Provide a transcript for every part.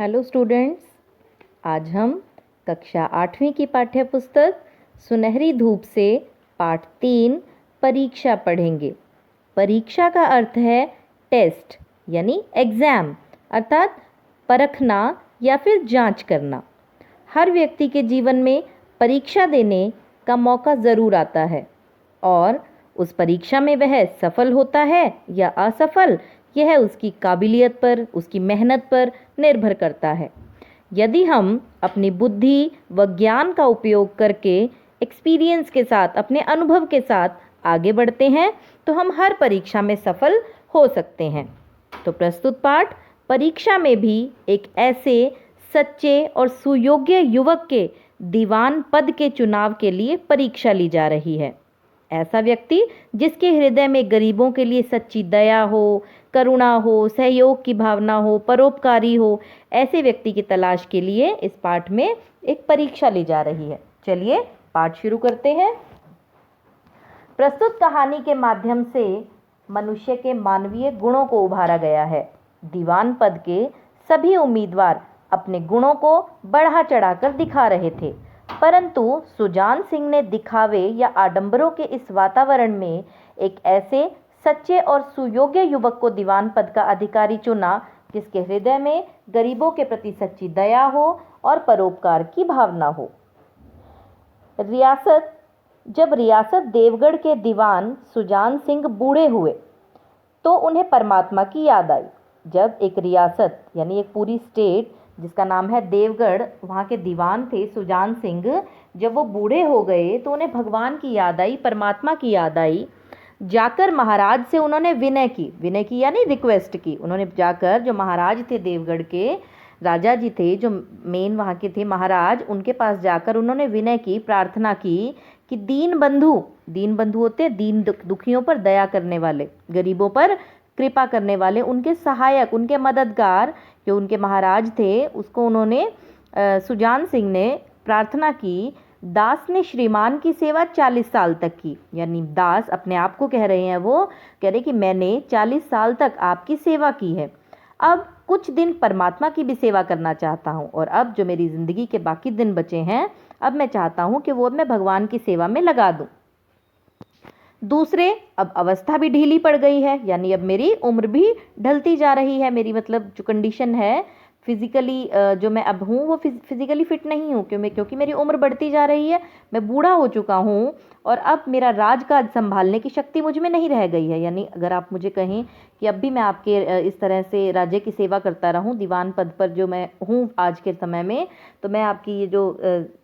Hello students, आज हम कक्षा 8वीं की पाठ्य पुस्तक सुनहरी धूप से पाठ 3 परीक्षा पढ़ेंगे। परीक्षा का अर्थ है टेस्ट यानी एग्ज़ाम, अर्थात परखना या फिर जांच करना। हर व्यक्ति के जीवन में परीक्षा देने का मौका ज़रूर आता है और उस परीक्षा में वह सफल होता है या असफल, यह उसकी काबिलियत पर, उसकी मेहनत पर निर्भर करता है। यदि हम अपनी बुद्धि व ज्ञान का उपयोग करके एक्सपीरियंस के साथ, अपने अनुभव के साथ आगे बढ़ते हैं तो हम हर परीक्षा में सफल हो सकते हैं। तो प्रस्तुत पाठ परीक्षा में भी एक ऐसे सच्चे और सुयोग्य युवक के दीवान पद के चुनाव के लिए परीक्षा ली जा रही है। ऐसा व्यक्ति जिसके हृदय में गरीबों के लिए सच्ची दया हो, करुणा हो, सहयोग की भावना हो, परोपकारी हो, ऐसे व्यक्ति की तलाश के लिए इस पाठ में एक परीक्षा ली जा रही है। चलिए पाठ शुरू करते हैं। प्रस्तुत कहानी के माध्यम से मनुष्य के मानवीय गुणों को उभारा गया है। दीवान पद के सभी उम्मीदवार अपने गुणों को बढ़ा चढ़ाकर दिखा रहे थे, परंतु सुजान सिंह ने दिखावे या आडंबरों के इस वातावरण में एक ऐसे सच्चे और सुयोग्य युवक को दीवान पद का अधिकारी चुना जिसके हृदय में गरीबों के प्रति सच्ची दया हो और परोपकार की भावना हो। जब रियासत देवगढ़ के दीवान सुजान सिंह बूढ़े हुए तो उन्हें परमात्मा की याद आई। जब एक रियासत यानी एक पूरी स्टेट जिसका नाम है देवगढ़, वहाँ के दीवान थे सुजान सिंह, जब वो बूढ़े हो गए तो उन्हें भगवान की याद आई, परमात्मा की याद आई। जाकर महाराज से उन्होंने विनय की यानी रिक्वेस्ट की। उन्होंने जाकर, जो महाराज थे देवगढ़ के, राजा जी थे जो मेन वहाँ के थे महाराज, उनके पास जाकर उन्होंने विनय की, प्रार्थना की कि दीन बंधु होते दीन दुखियों पर दया करने वाले, गरीबों पर कृपा करने वाले, उनके सहायक, उनके मददगार जो उनके महाराज थे, उसको उन्होंने सुजान सिंह ने प्रार्थना की। दास ने श्रीमान की सेवा 40 साल तक की, यानी दास अपने आप को कह रहे हैं, वो कह रहे कि मैंने 40 साल तक आपकी सेवा की है, अब कुछ दिन परमात्मा की भी सेवा करना चाहता हूँ, और अब जो मेरी ज़िंदगी के बाकी दिन बचे हैं, अब मैं चाहता हूँ कि वो मैं भगवान की सेवा में लगा दूँ। दूसरे, अब अवस्था भी ढीली पड़ गई है, यानी अब मेरी उम्र भी ढलती जा रही है। मेरी मतलब जो कंडीशन है फिज़िकली, जो मैं अब हूँ वो फिज़िकली फिट नहीं हूँ, क्योंकि मेरी उम्र बढ़ती जा रही है, मैं बूढ़ा हो चुका हूँ और अब मेरा राजकाज संभालने की शक्ति मुझ में नहीं रह गई है। यानी अगर आप मुझे कहें कि अब भी मैं आपके इस तरह से राज्य की सेवा करता रहूं दीवान पद पर जो मैं हूं आज के समय में, तो मैं आपकी ये जो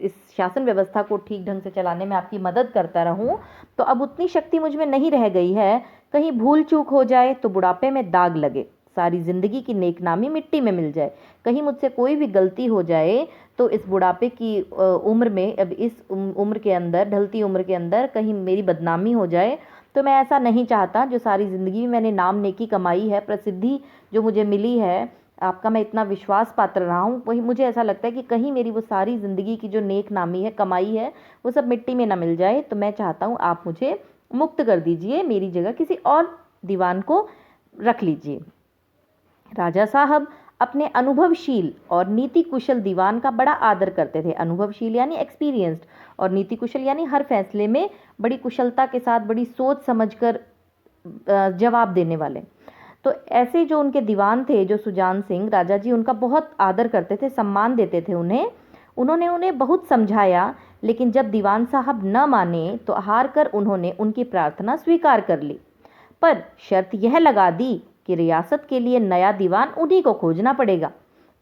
इस शासन व्यवस्था को ठीक ढंग से चलाने में आपकी मदद करता रहूं, तो अब उतनी शक्ति मुझ में नहीं रह गई है। कहीं भूल चूक हो जाए तो बुढ़ापे में दाग लगे, सारी ज़िंदगी की नेकनामी मिट्टी में मिल जाए, कहीं मुझसे कोई भी गलती हो जाए तो इस बुढ़ापे की उम्र में, अब इस उम्र के अंदर, ढलती उम्र के अंदर कहीं मेरी बदनामी हो जाए, तो मैं ऐसा नहीं चाहता। जो सारी ज़िंदगी में मैंने नाम नेकी कमाई है, प्रसिद्धि जो मुझे मिली है, आपका मैं इतना विश्वास पात्र रहा हूँ, वही मुझे ऐसा लगता है कि कहीं मेरी वो सारी ज़िंदगी की जो नेक नामी है, कमाई है, वो सब मिट्टी में ना मिल जाए। तो मैं चाहता हूँ आप मुझे मुक्त कर दीजिए, मेरी जगह किसी और दीवान को रख लीजिए। राजा साहब अपने अनुभवशील और नीति कुशल दीवान का बड़ा आदर करते थे। अनुभवशील यानी एक्सपीरियंस्ड, और नीति कुशल यानी हर फैसले में बड़ी कुशलता के साथ, बड़ी सोच समझकर जवाब देने वाले। तो ऐसे जो उनके दीवान थे, जो सुजान सिंह, राजा जी उनका बहुत आदर करते थे, सम्मान देते थे उन्हें। उन्होंने उन्हें बहुत समझाया, लेकिन जब दीवान साहब न माने तो हार कर उन्होंने उनकी प्रार्थना स्वीकार कर ली, पर शर्त यह लगा दी कि रियासत के लिए नया दीवान उन्हीं को खोजना पड़ेगा।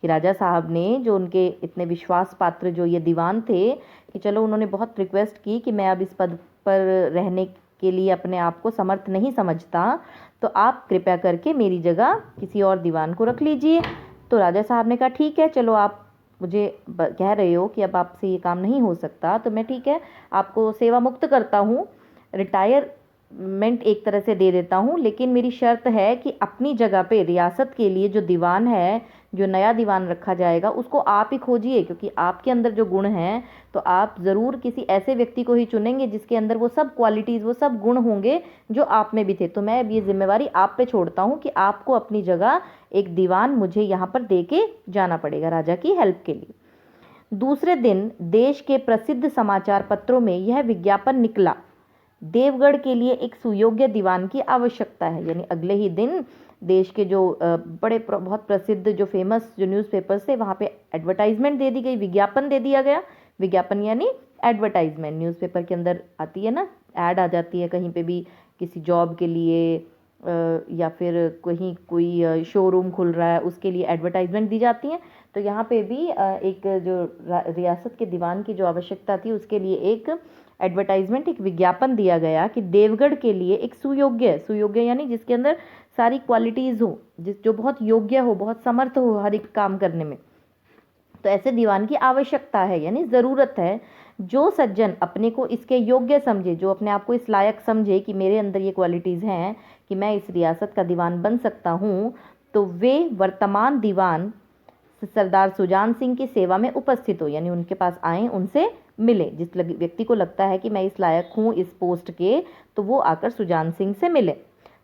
कि राजा साहब ने, जो उनके इतने विश्वास पात्र जो ये दीवान थे, कि चलो उन्होंने बहुत रिक्वेस्ट की कि मैं अब इस पद पर रहने के लिए अपने आप को समर्थ नहीं समझता, तो आप कृपया करके मेरी जगह किसी और दीवान को रख लीजिए। तो राजा साहब ने कहा ठीक है, चलो आप मुझे कह रहे हो कि अब आपसे ये काम नहीं हो सकता, तो मैं ठीक है आपको सेवा मुक्त करता हूँ, रिटायरमेंट एक तरह से दे देता हूँ, लेकिन मेरी शर्त है कि अपनी जगह पे रियासत के लिए जो दीवान है, जो नया दीवान रखा जाएगा उसको आप ही खोजिए, क्योंकि आपके अंदर जो गुण हैं तो आप ज़रूर किसी ऐसे व्यक्ति को ही चुनेंगे जिसके अंदर वो सब क्वालिटीज़, वो सब गुण होंगे जो आप में भी थे। तो मैं अब ये जिम्मेवारी आप पे छोड़ता हूँ कि आपको अपनी जगह एक दीवान मुझे यहाँ पर दे के जाना पड़ेगा राजा की हेल्प के लिए। दूसरे दिन देश के प्रसिद्ध समाचार पत्रों में यह विज्ञापन निकला, देवगढ़ के लिए एक सुयोग्य दीवान की आवश्यकता है। यानी अगले ही दिन देश के जो बहुत प्रसिद्ध जो फेमस जो न्यूज़पेपर्स थे वहाँ पे एडवर्टाइजमेंट दे दी गई, विज्ञापन दे दिया गया। विज्ञापन यानी एडवर्टाइजमेंट, न्यूज़पेपर के अंदर आती है ना, ऐड आ जाती है कहीं पे भी किसी जॉब के लिए या फिर कहीं कोई शोरूम खुल रहा है उसके लिए एडवर्टाइजमेंट दी जाती हैं। तो यहाँ पे भी एक जो रियासत के दीवान की जो आवश्यकता थी उसके लिए एक एडवर्टाइजमेंट, एक विज्ञापन दिया गया कि देवगढ़ के लिए एक सुयोग्य यानी जिसके अंदर सारी क्वालिटीज़ हो, जो बहुत योग्य हो, बहुत समर्थ हो हर एक काम करने में, तो ऐसे दीवान की आवश्यकता है, यानी ज़रूरत है। जो सज्जन अपने को इसके योग्य समझे, जो अपने आप को इस लायक समझे कि मेरे अंदर ये क्वालिटीज़ हैं कि मैं इस रियासत का दीवान बन सकता हूँ, तो वे वर्तमान दीवान सरदार सुजान सिंह की सेवा में उपस्थित हो, यानी उनके पास आएँ, उनसे मिले। जिस व्यक्ति को लगता है कि मैं इस लायक हूँ इस पोस्ट के, तो वो आकर सुजान सिंह से मिले।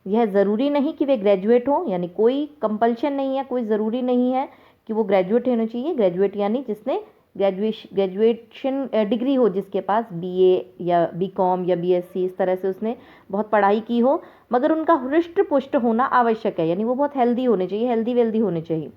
यह ज़रूरी नहीं कि वे ग्रेजुएट हों, यानी कोई कंपल्शन नहीं है, कोई ज़रूरी नहीं है कि वो ग्रेजुएट होना चाहिए। ग्रेजुएट यानी जिसने ग्रेजुएशन डिग्री हो, जिसके पास बीए या बीकॉम या बीएससी इस तरह से उसने बहुत पढ़ाई की हो, मगर उनका हृष्ट पुष्ट होना आवश्यक है, यानी वो बहुत हेल्दी होने चाहिए, हेल्दी वेल्दी होने चाहिए।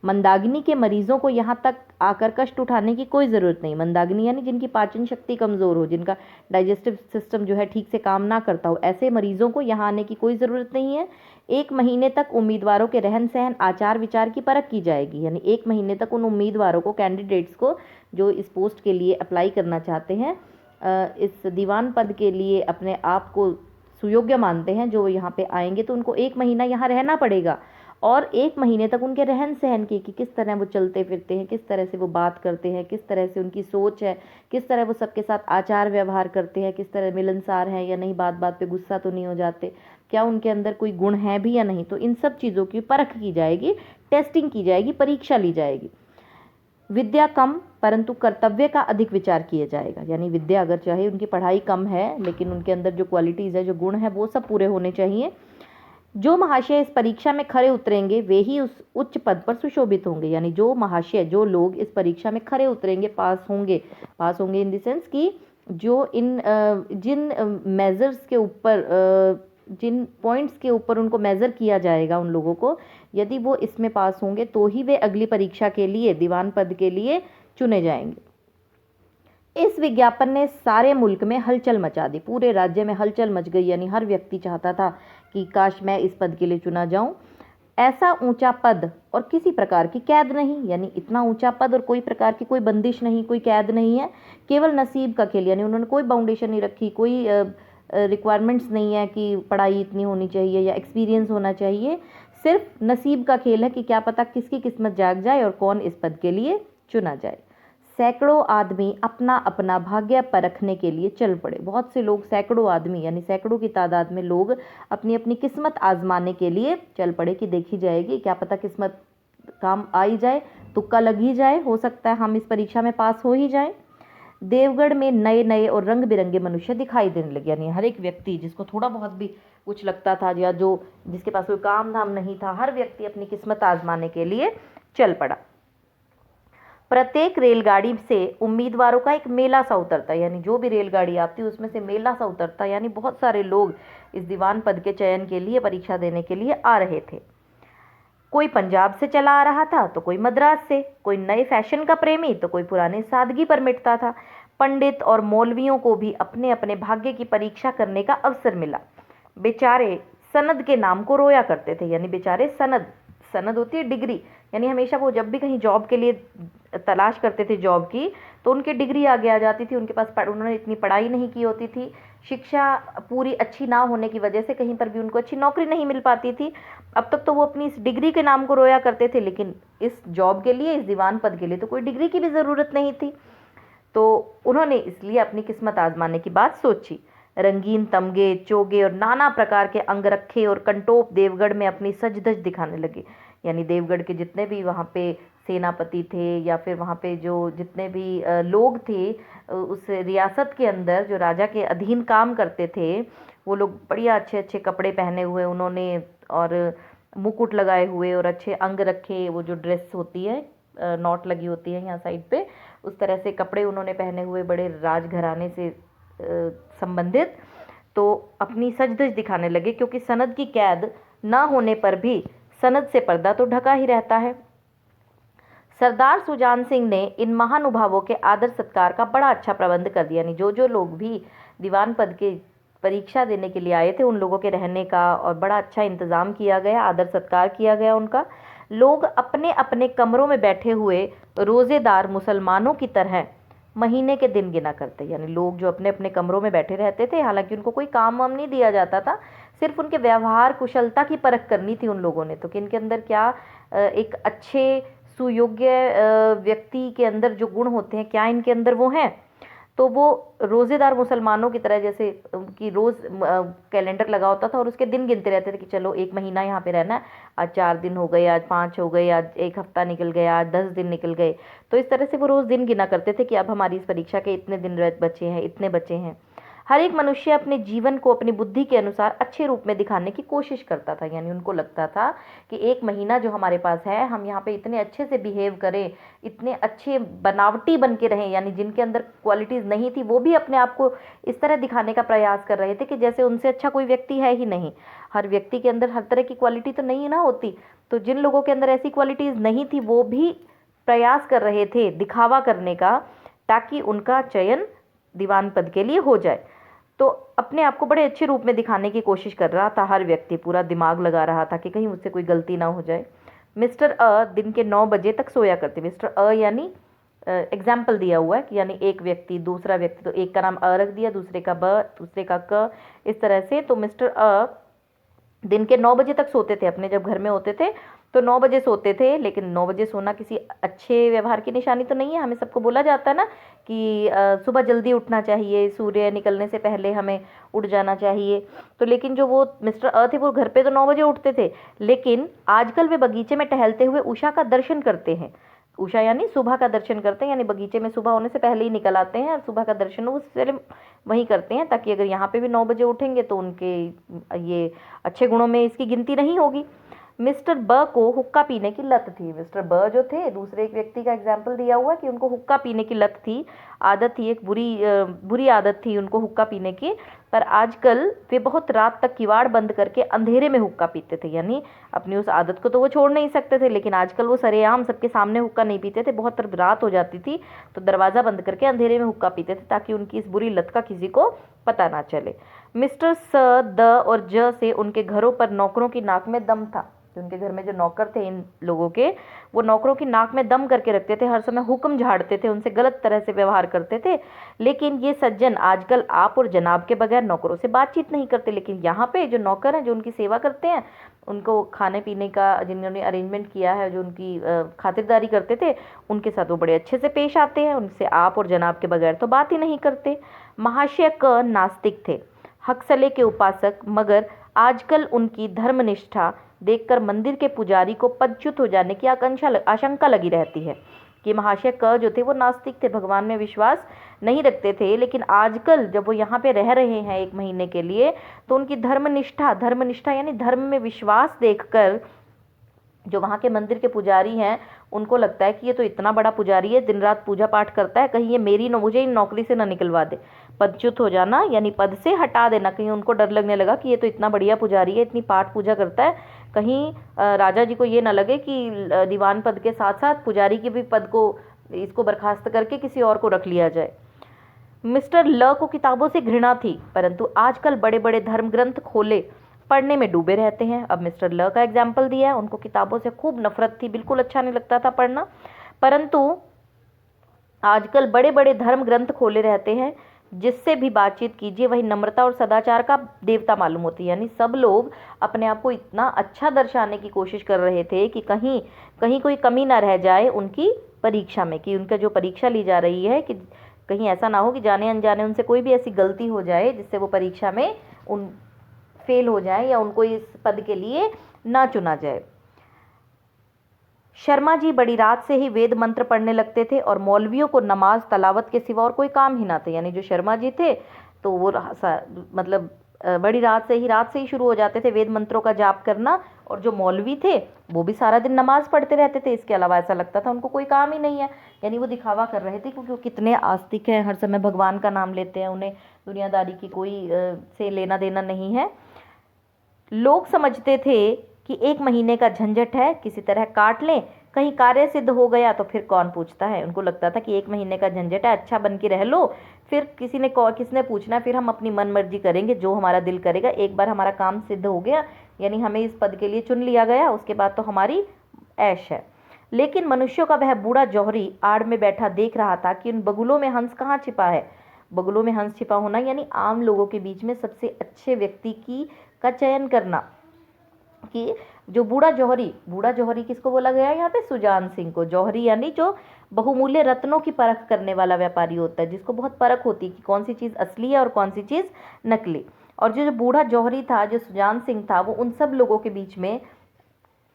मंदाग्नि के मरीजों को यहाँ तक आकर कष्ट उठाने की कोई ज़रूरत नहीं। मंदाग्नि यानी जिनकी पाचन शक्ति कमज़ोर हो, जिनका डाइजेस्टिव सिस्टम जो है ठीक से काम ना करता हो, ऐसे मरीजों को यहाँ आने की कोई ज़रूरत नहीं है। 1 महीने तक उम्मीदवारों के रहन सहन, आचार विचार की परख की जाएगी, यानी 1 महीने तक उन उम्मीदवारों को, कैंडिडेट्स को, जो इस पोस्ट के लिए अप्लाई करना चाहते हैं, इस दीवान पद के लिए अपने आप को सुयोग्य मानते हैं, जो यहाँ पे आएंगे तो उनको 1 महीना यहाँ रहना पड़ेगा। और 1 महीने तक उनके रहन सहन की कि किस तरह वो चलते फिरते हैं, किस तरह से वो बात करते हैं, किस तरह से उनकी सोच है, किस तरह वो सबके साथ आचार व्यवहार करते हैं, किस तरह मिलनसार हैं या नहीं, बात बात पे गुस्सा तो नहीं हो जाते, क्या उनके अंदर कोई गुण है भी या नहीं। तो इन सब चीज़ों की परख की जाएगी, टेस्टिंग की जाएगी, परीक्षा ली जाएगी। विद्या कम परंतु कर्तव्य का अधिक विचार किया जाएगा, यानी विद्या अगर चाहे उनकी पढ़ाई कम है लेकिन उनके अंदर जो क्वालिटीज़ है, जो गुण है, वो सब पूरे होने चाहिए। जो महाशय इस परीक्षा में खरे उतरेंगे वे ही उस उच्च पद पर सुशोभित होंगे, यानी जो महाशय, जो लोग इस परीक्षा में खरे उतरेंगे, पास होंगे इन द सेंस कि जो जिन मेजर्स के ऊपर, जिन पॉइंट्स के ऊपर उनको मेज़र किया जाएगा उन लोगों को, यदि वो इसमें पास होंगे तो ही वे अगली परीक्षा के लिए, दीवान पद के लिए चुने जाएंगे। इस विज्ञापन ने सारे मुल्क में हलचल मचा दी, पूरे राज्य में हलचल मच गई, यानी हर व्यक्ति चाहता था कि काश मैं इस पद के लिए चुना जाऊं। ऐसा ऊंचा पद और किसी प्रकार की कैद नहीं, यानी इतना ऊंचा पद और कोई प्रकार की कोई बंदिश नहीं, कोई कैद नहीं है, केवल नसीब का खेल, यानी उन्होंने कोई बाउंडेशन नहीं रखी, कोई रिक्वायरमेंट्स नहीं है कि पढ़ाई इतनी होनी चाहिए या एक्सपीरियंस होना चाहिए। सिर्फ नसीब का खेल है कि क्या पता किसकी किस्मत जाग जाए और कौन इस पद के लिए चुना जाए। सैकड़ों आदमी अपना अपना भाग्य परखने के लिए चल पड़े। बहुत से लोग, सैकड़ों आदमी यानी सैकड़ों की तादाद में लोग अपनी अपनी किस्मत आजमाने के लिए चल पड़े कि देखी जाएगी, क्या पता किस्मत काम आई जाए, तुक्का लग ही जाए, हो सकता है हम इस परीक्षा में पास हो ही जाए। देवगढ़ में नए नए और रंग बिरंगे मनुष्य दिखाई देने लगे, यानी हर एक व्यक्ति जिसको थोड़ा बहुत भी कुछ लगता था या जो जिसके पास कोई काम धाम नहीं था, हर व्यक्ति अपनी किस्मत आजमाने के लिए चल पड़ा। प्रत्येक रेलगाड़ी से उम्मीदवारों का एक मेला सा उतरता, यानी जो भी रेलगाड़ी आती उसमें से मेला सा उतरता, यानी बहुत सारे लोग इस दीवान पद के चयन के लिए, परीक्षा देने के लिए आ रहे थे। कोई पंजाब से चला आ रहा था तो कोई मद्रास से, कोई नए फैशन का प्रेमी तो कोई पुराने सादगी पर मिटता था। पंडित और मौलवियों को भी अपने अपने भाग्य की परीक्षा करने का अवसर मिला। बेचारे सनद के नाम को रोया करते थे, यानी बेचारे सनद होती है डिग्री, यानी हमेशा वो जब भी कहीं जॉब के लिए तलाश करते थे जॉब की, तो उनकी डिग्री आगे आ जाती थी, उनके पास उन्होंने इतनी पढ़ाई नहीं की होती थी, शिक्षा पूरी अच्छी ना होने की वजह से कहीं पर भी उनको अच्छी नौकरी नहीं मिल पाती थी। अब तक तो वो अपनी इस डिग्री के नाम को रोया करते थे, लेकिन इस जॉब के लिए, इस दीवान पद के लिए तो कोई डिग्री की भी ज़रूरत नहीं थी। तो उन्होंने इसलिए अपनी किस्मत आजमाने की बात सोची। रंगीन तमगे, चोगे और नाना प्रकार के अंगरखे और कंटोप देवगढ़ में अपनी सज धज दिखाने लगे, यानी देवगढ़ के जितने भी वहाँ पे सेनापति थे या फिर वहाँ पे जो जितने भी लोग थे उस रियासत के अंदर जो राजा के अधीन काम करते थे, वो लोग बढ़िया अच्छे अच्छे कपड़े पहने हुए उन्होंने, और मुकुट लगाए हुए और अच्छे अंग रखे, वो जो ड्रेस होती है नॉट लगी होती है यहाँ साइड पे, उस तरह से कपड़े उन्होंने पहने हुए, बड़े राजघराने से संबंधित। तो अपनी सजधज दिखाने लगे, क्योंकि सनद की कैद ना होने पर भी सनद से पर्दा तो ढका ही रहता है। सरदार सुजान सिंह ने इन महानुभावों के आदर सत्कार का बड़ा अच्छा प्रबंध कर दिया। यानी जो जो लोग भी दीवान पद के परीक्षा देने के लिए आए थे उन लोगों के रहने का और बड़ा अच्छा इंतजाम किया गया, आदर सत्कार किया गया उनका। लोग अपने अपने कमरों में बैठे हुए रोजेदार मुसलमानों की तरह महीने के दिन गिना करते। यानी लोग जो अपने अपने कमरों में बैठे रहते थे, हालांकि उनको कोई काम वाम नहीं दिया जाता था, सिर्फ उनके व्यवहार कुशलता की परख करनी थी उन लोगों ने। तो कि इनके अंदर क्या एक अच्छे सुयोग्य व्यक्ति के अंदर जो गुण होते हैं, क्या इनके अंदर वो हैं। तो वो रोज़ेदार मुसलमानों की तरह, जैसे कि रोज़ कैलेंडर लगा होता था और उसके दिन गिनते रहते थे कि चलो 1 महीना यहाँ पे रहना है, आज 4 दिन हो गए, आज 5 हो गए, आज 1 हफ्ता निकल गया, आज 10 दिन निकल गए। तो इस तरह से वो रोज़ दिन गिना करते थे कि अब हमारी इस परीक्षा के इतने दिन बचे हैं, इतने बचे हैं। हर एक मनुष्य अपने जीवन को अपनी बुद्धि के अनुसार अच्छे रूप में दिखाने की कोशिश करता था। यानी उनको लगता था कि 1 महीना जो हमारे पास है, हम यहाँ पे इतने अच्छे से बिहेव करें, इतने अच्छे बनावटी बन के रहें, यानी जिनके अंदर क्वालिटीज़ नहीं थी वो भी अपने आप को इस तरह दिखाने का प्रयास कर रहे थे कि जैसे उनसे अच्छा कोई व्यक्ति है ही नहीं। हर व्यक्ति के अंदर हर तरह की क्वालिटी तो नहीं ना होती, तो जिन लोगों के अंदर ऐसी क्वालिटीज़ नहीं थी वो भी प्रयास कर रहे थे दिखावा करने का, ताकि उनका चयन दीवान पद के लिए हो जाए। तो अपने आप को बड़े अच्छे रूप में दिखाने की कोशिश कर रहा था हर व्यक्ति, पूरा दिमाग लगा रहा था कि कहीं मुझसे कोई गलती ना हो जाए। मिस्टर अ दिन के 9 बजे तक सोया करते। मिस्टर अ यानी एग्जाम्पल दिया हुआ है कि यानी एक व्यक्ति, दूसरा व्यक्ति, तो एक का नाम अ रख दिया, दूसरे का ब, दूसरे का क, इस तरह से। तो मिस्टर अ दिन के 9 बजे तक सोते थे, अपने जब घर में होते थे तो 9 बजे सोते थे। लेकिन 9 बजे सोना किसी अच्छे व्यवहार की निशानी तो नहीं है। हमें सबको बोला जाता है ना कि सुबह जल्दी उठना चाहिए, सूर्य निकलने से पहले हमें उठ जाना चाहिए। तो लेकिन जो वो मिस्टर अ थे वो घर पे तो 9 बजे उठते थे, लेकिन आजकल वे बगीचे में टहलते हुए उषा का दर्शन करते हैं। उषा यानी सुबह का दर्शन करते हैं, यानी बगीचे में सुबह होने से पहले ही निकल आते हैं और सुबह का दर्शन वो वहीं करते हैं, ताकि अगर यहाँ पे भी 9 बजे उठेंगे तो उनके ये अच्छे गुणों में इसकी गिनती नहीं होगी। मिस्टर ब को हुक्का पीने की लत थी। मिस्टर ब जो थे, दूसरे एक व्यक्ति का एग्जाम्पल दिया हुआ है कि उनको हुक्का पीने की लत थी, आदत थी, एक बुरी आदत थी उनको हुक्का पीने की। पर आजकल वे बहुत रात तक किवाड़ बंद करके अंधेरे में हुक्का पीते थे। यानी अपनी उस आदत को तो वो छोड़ नहीं सकते थे, लेकिन आजकल वो सरेआम सबके सामने हुक्का नहीं पीते थे। बहुत रात हो जाती थी तो दरवाज़ा बंद करके अंधेरे में हुक्का पीते थे, ताकि उनकी इस बुरी लत का किसी को पता ना चले। मिस्टर स, द और ज से उनके घरों पर नौकरों की नाक में दम था। उनके घर में जो नौकर थे इन लोगों के, वो नौकरों की नाक में दम करके रखते थे, हर समय हुक्म झाड़ते थे, उनसे गलत तरह से व्यवहार करते थे। लेकिन ये सज्जन आजकल आप और जनाब के बगैर नौकरों से बातचीत नहीं करते। लेकिन यहाँ पे जो नौकर हैं, जो उनकी सेवा करते हैं, उनको खाने पीने का जिन्होंने अरेंजमेंट किया है, जो उनकी खातिरदारी करते थे, उनके साथ वो बड़े अच्छे से पेश आते हैं, उनसे आप और जनाब के बगैर तो बात ही नहीं करते। महाशय क नास्तिक थे, हकसले के उपासक, मगर आजकल उनकी धर्मनिष्ठा देखकर मंदिर के पुजारी को पदच्युत हो जाने की आशंका लगी रहती है। कि महाशय क जो थे वो नास्तिक थे, भगवान में विश्वास नहीं रखते थे, लेकिन आजकल जब वो यहाँ पे रह रहे हैं 1 महीने के लिए, तो उनकी धर्मनिष्ठा यानी धर्म में विश्वास देखकर जो वहाँ के मंदिर के पुजारी हैं, उनको लगता है कि ये तो इतना बड़ा पुजारी है, दिन रात पूजा पाठ करता है, कहीं ये मुझे इन नौकरी से ना निकलवा दे। पदच्युत हो जाना यानी पद से हटा देना। कहीं उनको डर लगने लगा कि ये तो इतना बढ़िया पुजारी है, इतनी पाठ पूजा करता है, कहीं राजा जी को ये ना लगे कि दीवान पद के साथ साथ पुजारी के भी पद को इसको बर्खास्त करके किसी और को रख लिया जाए। मिस्टर ल को किताबों से घृणा थी, परंतु आजकल बड़े बड़े धर्म ग्रंथ खोले पढ़ने में डूबे रहते हैं। अब मिस्टर ल का एग्जाम्पल दिया है, उनको किताबों से खूब नफरत थी, बिल्कुल अच्छा नहीं लगता था पढ़ना, परंतु आजकल बड़े बड़े धर्म ग्रंथ खोले रहते हैं। जिससे भी बातचीत कीजिए वही नम्रता और सदाचार का देवता मालूम होती है। यानी सब लोग अपने आप को इतना अच्छा दर्शाने की कोशिश कर रहे थे कि कहीं कहीं कोई कमी ना रह जाए उनकी परीक्षा में, कि उनका जो परीक्षा ली जा रही है, कि कहीं ऐसा ना हो कि जाने अनजाने उनसे कोई भी ऐसी गलती हो जाए जिससे वो परीक्षा में फेल हो जाए या उनको इस पद के लिए ना चुना जाए। शर्मा जी बड़ी रात से ही वेद मंत्र पढ़ने लगते थे और मौलवियों को नमाज तलावत के सिवा और कोई काम ही ना थे। यानी जो शर्मा जी थे तो वो मतलब बड़ी रात से ही शुरू हो जाते थे वेद मंत्रों का जाप करना, और जो मौलवी थे वो भी सारा दिन नमाज पढ़ते रहते थे। इसके अलावा ऐसा लगता था उनको कोई काम ही नहीं है। यानी वो दिखावा कर रहे थे क्योंकि वो कितने आस्तिक हैं, हर समय भगवान का नाम लेते हैं, उन्हें दुनियादारी की कोई से लेना देना नहीं है। लोग समझते थे कि 1 महीने का झंझट है, किसी तरह काट लें, कहीं कार्य सिद्ध हो गया तो फिर कौन पूछता है। उनको लगता था कि 1 महीने का झंझट है, अच्छा बन के रह लो, फिर किसने पूछना है, फिर हम अपनी मन मर्जी करेंगे जो हमारा दिल करेगा। एक बार हमारा काम सिद्ध हो गया, यानी हमें इस पद के लिए चुन लिया गया, उसके बाद तो हमारी ऐश है। लेकिन मनुष्यों का वह बूढ़ा जौहरी आड़ में बैठा देख रहा था कि उन बगुलों में हंस कहाँ छिपा है। बगुलों में हंस छिपा होना यानी आम लोगों के बीच में सबसे अच्छे व्यक्ति का चयन करना। कि जो बूढ़ा जौहरी किसको बोला गया है यहाँ पे? सुजान सिंह को। जौहरी यानी जो बहुमूल्य रत्नों की परख करने वाला व्यापारी होता है, जिसको बहुत परख होती है कि कौन सी चीज़ असली है और कौन सी चीज़ नकली। और जो बूढ़ा जौहरी था, जो सुजान सिंह था, वो उन सब लोगों के बीच में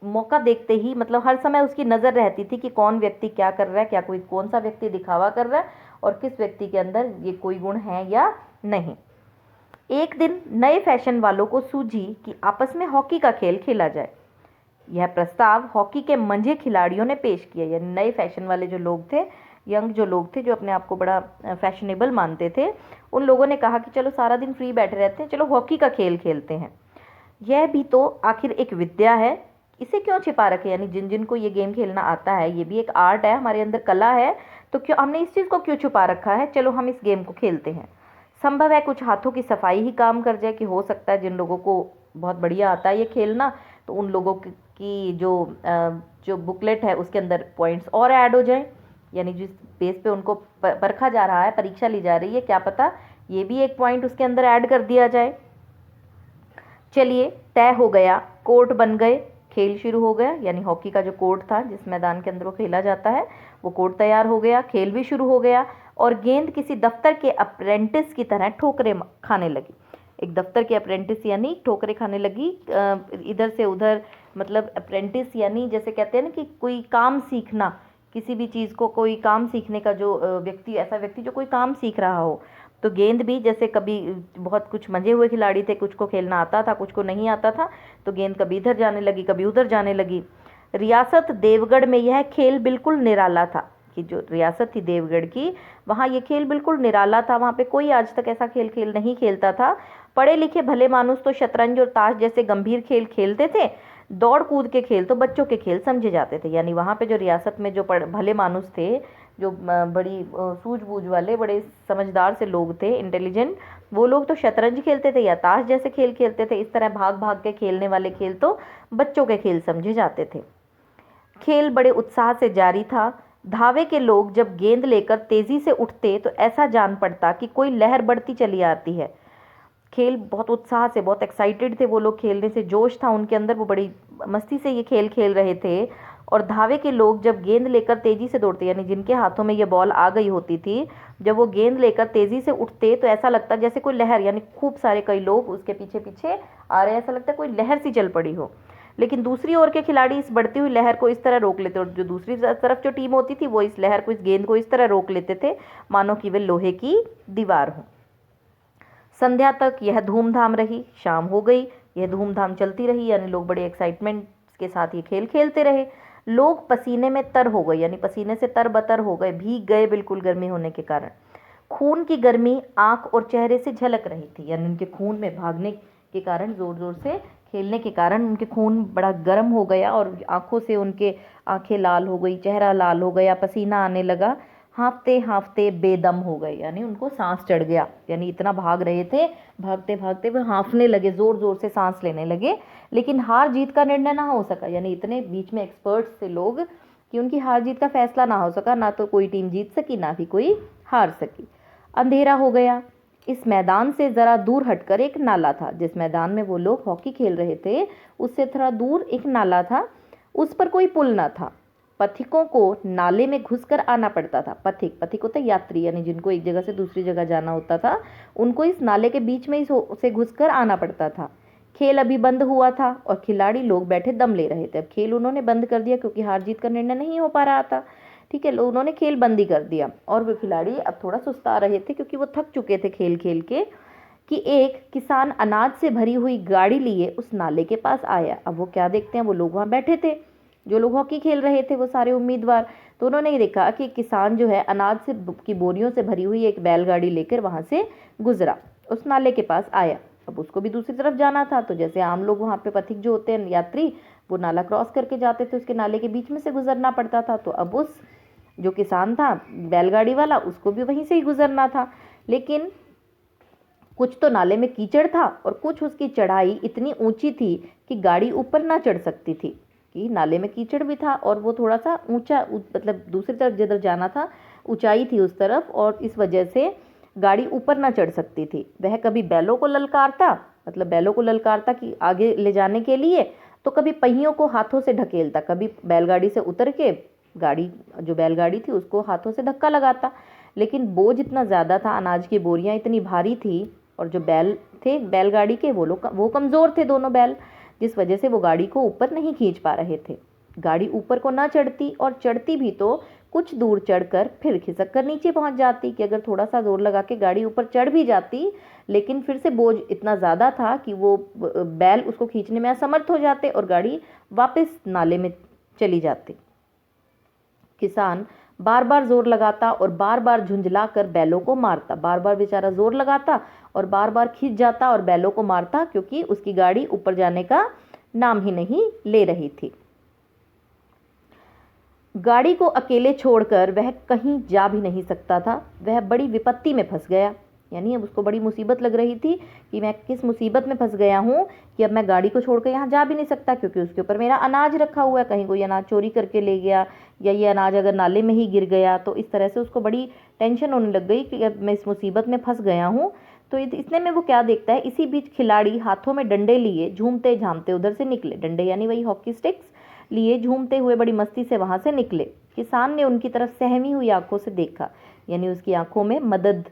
मौका देखते ही, मतलब हर समय उसकी नज़र रहती थी कि कौन व्यक्ति क्या कर रहा है, क्या कोई कौन सा व्यक्ति दिखावा कर रहा है और किस व्यक्ति के अंदर ये कोई गुण है या नहीं। एक दिन नए फैशन वालों को सूझी कि आपस में हॉकी का खेल खेला जाए। यह प्रस्ताव हॉकी के मंझे खिलाड़ियों ने पेश किया। यानी नए फैशन वाले जो लोग थे, यंग जो लोग थे, जो अपने आप को बड़ा फैशनेबल मानते थे, उन लोगों ने कहा कि चलो सारा दिन फ्री बैठे रहते हैं, चलो हॉकी का खेल खेलते हैं। यह भी तो आखिर एक विद्या है, इसे क्यों छिपा रखे। यानी जिन जिन को ये गेम खेलना आता है, ये भी एक आर्ट है, हमारे अंदर कला है, तो क्यों हमने इस चीज़ को क्यों छुपा रखा है, चलो हम इस गेम को खेलते हैं। संभव है कुछ हाथों की सफाई ही काम कर जाए, कि हो सकता है जिन लोगों को बहुत बढ़िया आता है ये खेलना, तो उन लोगों की जो बुकलेट है उसके अंदर पॉइंट्स और ऐड हो जाएं। यानी जिस बेस पे उनको परखा जा रहा है, परीक्षा ली जा रही है, क्या पता ये भी एक पॉइंट उसके अंदर ऐड कर दिया जाए। चलिए तय हो गया, कोर्ट बन गए, खेल शुरू हो गया। यानी हॉकी का जो कोर्ट था, जिस मैदान के अंदर वो खेला जाता है, वो कोर्ट तैयार हो गया, खेल भी शुरू हो गया। और गेंद किसी दफ्तर के अप्रेंटिस की तरह ठोकरें खाने लगी। एक दफ्तर के अप्रेंटिस यानी ठोकरें खाने लगी इधर से उधर। मतलब अप्रेंटिस यानी जैसे कहते हैं ना कि कोई काम सीखना, किसी भी चीज़ को कोई काम सीखने का जो व्यक्ति, ऐसा व्यक्ति जो कोई काम सीख रहा हो। तो गेंद भी जैसे कभी बहुत कुछ मंजे हुए खिलाड़ी थे, कुछ को खेलना आता था, कुछ को नहीं आता था, तो गेंद कभी इधर जाने लगी, कभी उधर जाने लगी। रियासत देवगढ़ में यह खेल बिल्कुल निराला था। कि जो रियासत थी देवगढ़ की, वहाँ ये खेल बिल्कुल निराला था। वहाँ पे कोई आज तक ऐसा खेल नहीं खेलता था। पढ़े लिखे भले मानुस तो शतरंज और ताश जैसे गंभीर खेल खेलते थे, दौड़ कूद के खेल तो बच्चों के खेल समझे जाते थे। यानी वहाँ पे जो रियासत में जो भले मानुस थे, जो बड़ी सूझबूझ वाले, बड़े समझदार से लोग थे, इंटेलिजेंट, वो लोग तो शतरंज खेलते थे या ताश जैसे खेल खेलते थे। इस तरह भाग भाग के खेलने वाले खेल तो बच्चों के खेल समझे जाते थे। खेल बड़े उत्साह से जारी था। धावे के लोग जब गेंद लेकर तेजी से उठते तो ऐसा जान पड़ता कि कोई लहर बढ़ती चली आती है। खेल बहुत उत्साह से, बहुत एक्साइटेड थे वो लोग, खेलने से जोश था उनके अंदर, वो बड़ी मस्ती से ये खेल खेल रहे थे। और धावे के लोग जब गेंद लेकर तेजी से दौड़ते, यानी जिनके हाथों में ये बॉल आ गई होती थी, जब वो गेंद लेकर तेजी से उठते तो ऐसा लगता जैसे कोई लहर, यानी खूब सारे कई लोग उसके पीछे पीछे आ रहे हैं, ऐसा लगता है कोई लहर सी चल पड़ी हो। लेकिन दूसरी ओर के खिलाड़ी इस बढ़ती हुई लहर को इस तरह रोक लेते, और जो दूसरी तरफ जो टीम होती थी वो इस लहर को, इस गेंद को इस तरह रोक लेते थे मानो कि वे लोहे की दीवार हो। संध्या तक यह धूमधाम रही। शाम हो गई, यह धूमधाम चलती रही, यानी लोग बड़े एक्साइटमेंट के साथ ये खेल खेलते रहे। लोग पसीने में तर हो गए, यानी पसीने से तरबतर हो गए, भीग गए बिल्कुल गर्मी होने के कारण। खून की गर्मी आंख और चेहरे से झलक रही थी, यानी उनके खून में भागने के कारण, जोर जोर से खेलने के कारण उनके खून बड़ा गर्म हो गया और आंखों से उनके आंखें लाल हो गई, चेहरा लाल हो गया, पसीना आने लगा, हाँफते हाँफते बेदम हो गए, यानी उनको सांस चढ़ गया। यानी इतना भाग रहे थे, भागते भागते वो हाँफने लगे, जोर जोर से सांस लेने लगे। लेकिन हार जीत का निर्णय ना हो सका, यानी इतने बीच में एक्सपर्ट्स थे लोग कि उनकी हार जीत का फैसला ना हो सका, ना तो कोई टीम जीत सकी ना ही कोई हार सकी। अंधेरा हो गया। इस मैदान से ज़रा दूर हटकर एक नाला था। जिस मैदान में वो लोग हॉकी खेल रहे थे उससे थोड़ा दूर एक नाला था, उस पर कोई पुल ना था। पथिकों को नाले में घुसकर आना पड़ता था। पथिक होते यात्री, यानी जिनको एक जगह से दूसरी जगह जाना होता था, उनको इस नाले के बीच में ही से घुसकर आना पड़ता था। खेल अभी बंद हुआ था और खिलाड़ी लोग बैठे दम ले रहे थे। अब खेल उन्होंने बंद कर दिया क्योंकि हार जीत का निर्णय नहीं हो पा रहा था। ठीक है, उन्होंने खेल बंदी कर दिया और वो खिलाड़ी अब थोड़ा सुस्ता रहे थे क्योंकि वो थक चुके थे खेल खेल के, कि एक किसान अनाज से भरी हुई गाड़ी लिए उस नाले के पास आया। अब वो क्या देखते हैं, वो लोग वहाँ बैठे थे जो लोग हॉकी खेल रहे थे, वो सारे उम्मीदवार। तो उन्होंने ये देखा कि किसान जो है अनाज से की बोरियों से भरी हुई एक बैलगाड़ी लेकर वहाँ से गुजरा, उस नाले के पास आया। अब उसको भी दूसरी तरफ जाना था, तो जैसे आम लोग वहाँ पे पथिक जो होते हैं यात्री, वो नाला क्रॉस करके जाते थे, उसके नाले के बीच में से गुजरना पड़ता था। तो अब उस जो किसान था बैलगाड़ी वाला, उसको भी वहीं से ही गुजरना था। लेकिन कुछ तो नाले में कीचड़ था और कुछ उसकी चढ़ाई इतनी ऊंची थी कि गाड़ी ऊपर ना चढ़ सकती थी, कि नाले में कीचड़ भी था और वो थोड़ा सा ऊंचा, मतलब दूसरी तरफ जिधर जाना था ऊंचाई थी उस तरफ, और इस वजह से गाड़ी ऊपर ना चढ़ सकती थी। वह कभी बैलों को ललकारता, मतलब बैलों को ललकारता कि आगे ले जाने के लिए, तो कभी पहियों को हाथों से ढकेलता, कभी बैलगाड़ी से उतर के गाड़ी, जो बैलगाड़ी थी उसको हाथों से धक्का लगाता। लेकिन बोझ इतना ज़्यादा था, अनाज की बोरियां इतनी भारी थी, और जो बैल थे बैलगाड़ी के वो कमज़ोर थे दोनों बैल, जिस वजह से वो गाड़ी को ऊपर नहीं खींच पा रहे थे। गाड़ी ऊपर को ना चढ़ती, और चढ़ती भी तो कुछ दूर चढ़कर फिर खिसक कर नीचे पहुंच जाती, कि अगर थोड़ा सा जोर लगा के गाड़ी ऊपर चढ़ भी जाती, लेकिन फिर से बोझ इतना ज़्यादा था कि वो बैल उसको खींचने में असमर्थ हो जाते और गाड़ी वापस नाले में चली जाती। किसान बार बार जोर लगाता और बार बार झुंझला कर बैलों को मारता, बार बार बेचारा जोर लगाता और बार बार खींच जाता और बैलों को मारता, क्योंकि उसकी गाड़ी ऊपर जाने का नाम ही नहीं ले रही थी। गाड़ी को अकेले छोड़कर वह कहीं जा भी नहीं सकता था। वह बड़ी विपत्ति में फंस गया, यानी अब उसको बड़ी मुसीबत लग रही थी कि मैं किस मुसीबत में फंस गया हूँ कि अब मैं गाड़ी को छोड़कर यहाँ जा भी नहीं सकता, क्योंकि उसके ऊपर मेरा अनाज रखा हुआ है, कहीं कोई अनाज चोरी करके ले गया, या ये अनाज अगर नाले में ही गिर गया। तो इस तरह से उसको बड़ी टेंशन होने लग गई कि अब मैं इस मुसीबत में फंस गया हूँ। तो इतने में वो क्या देखता है, इसी बीच खिलाड़ी हाथों में डंडे लिए झूमते झामते उधर से निकले। डंडे यानी वही हॉकी स्टिक्स लिए झूमते हुए बड़ी मस्ती से वहां से निकले। किसान ने उनकी तरफ सहमी हुई आंखों से देखा, यानी उसकी आंखों में मदद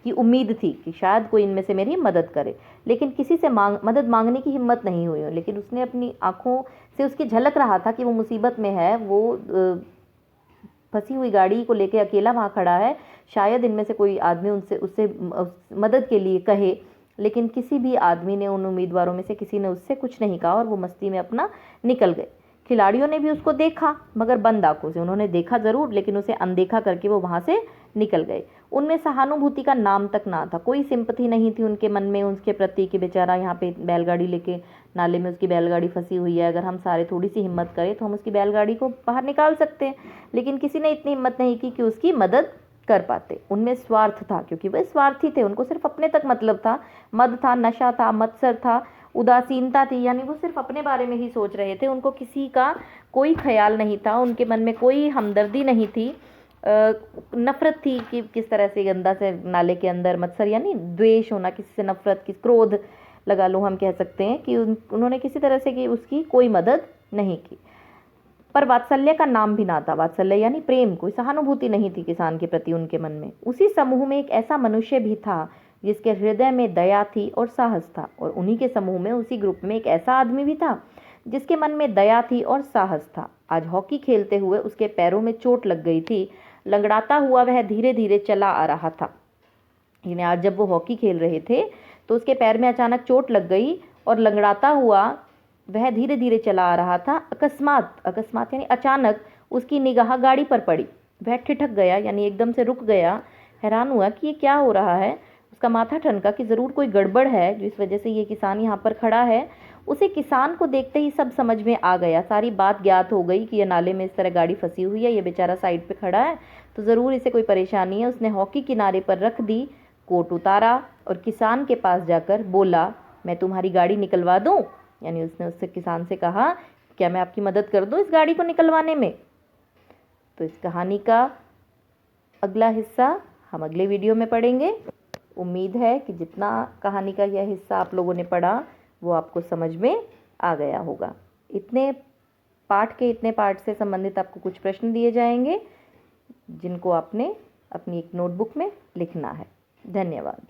की उम्मीद थी कि शायद कोई इनमें से मेरी मदद करे, लेकिन किसी से मदद मांगने की हिम्मत नहीं हुई। लेकिन उसने अपनी आंखों से उसकी झलक रहा था कि वो मुसीबत में है, वो फंसी हुई गाड़ी को लेके अकेला वहाँ खड़ा है, शायद इनमें से कोई आदमी उससे मदद के लिए कहे। लेकिन किसी भी आदमी ने, उन उम्मीदवारों में से किसी ने उससे कुछ नहीं कहा और वो मस्ती में अपना निकल गए। खिलाड़ियों ने भी उसको देखा, मगर बंद आंखों से। उन्होंने देखा जरूर, लेकिन उसे अनदेखा करके वो वहां से निकल गए। उनमें सहानुभूति का नाम तक ना था, कोई सिंपथी नहीं थी उनके मन में उसके प्रति कि बेचारा यहाँ पे बैलगाड़ी लेके नाले में उसकी बैलगाड़ी फंसी हुई है, अगर हम सारे थोड़ी सी हिम्मत करें तो हम उसकी बैलगाड़ी को बाहर निकाल सकते हैं। लेकिन किसी ने इतनी हिम्मत नहीं की कि उसकी मदद कर पाते। उनमें स्वार्थ था, क्योंकि वे स्वार्थी थे, उनको सिर्फ अपने तक मतलब था। मद था, नशा था, मत्सर था, उदासीनता थी, यानी वो सिर्फ अपने बारे में ही सोच रहे थे, उनको किसी का कोई ख्याल नहीं था, उनके मन में कोई हमदर्दी नहीं थी। नफरत थी कि किस तरह से गंदा से नाले के अंदर, मत्सर यानी द्वेष होना, किसी से नफरत, किस क्रोध लगा लो हम कह सकते हैं, कि उन्होंने किसी तरह से कि उसकी कोई मदद नहीं की। पर वात्सल्य का नाम भी ना था, वात्सल्य यानी प्रेम, कोई सहानुभूति नहीं थी किसान के प्रति उनके मन में। उसी समूह में एक ऐसा मनुष्य भी था जिसके हृदय में दया थी और साहस था, और उन्हीं के समूह में, उसी ग्रुप में एक ऐसा आदमी भी था जिसके मन में दया थी और साहस था। आज हॉकी खेलते हुए उसके पैरों में चोट लग गई थी, लंगड़ाता हुआ वह धीरे धीरे चला आ रहा था। यानी आज जब वो हॉकी खेल रहे थे तो उसके पैर में अचानक चोट लग गई और लंगड़ाता हुआ वह धीरे धीरे चला आ रहा था। अकस्मात यानी अचानक उसकी निगाह गाड़ी पर पड़ी। वह ठिठक गया, यानी एकदम से रुक गया, हैरान हुआ कि ये क्या हो रहा है। उसका माथा ठनका कि ज़रूर कोई गड़बड़ है जिस वजह से ये किसान यहाँ पर खड़ा है। उसे किसान को देखते ही सब समझ में आ गया, सारी बात ज्ञात हो गई कि ये नाले में इस तरह गाड़ी फंसी हुई है, ये बेचारा साइड पे खड़ा है तो ज़रूर इसे कोई परेशानी है। उसने हॉकी किनारे पर रख दी, कोट उतारा और किसान के पास जाकर बोला, मैं तुम्हारी गाड़ी निकलवा दूँ। यानी उसने उससे किसान से कहा, क्या मैं आपकी मदद कर दूँ इस गाड़ी को निकलवाने में। तो इस कहानी का अगला हिस्सा हम अगले वीडियो में पढ़ेंगे। उम्मीद है कि जितना कहानी का यह हिस्सा आप लोगों ने पढ़ा वो आपको समझ में आ गया होगा। इतने पार्ट से संबंधित आपको कुछ प्रश्न दिए जाएंगे जिनको आपने अपनी एक नोटबुक में लिखना है। धन्यवाद।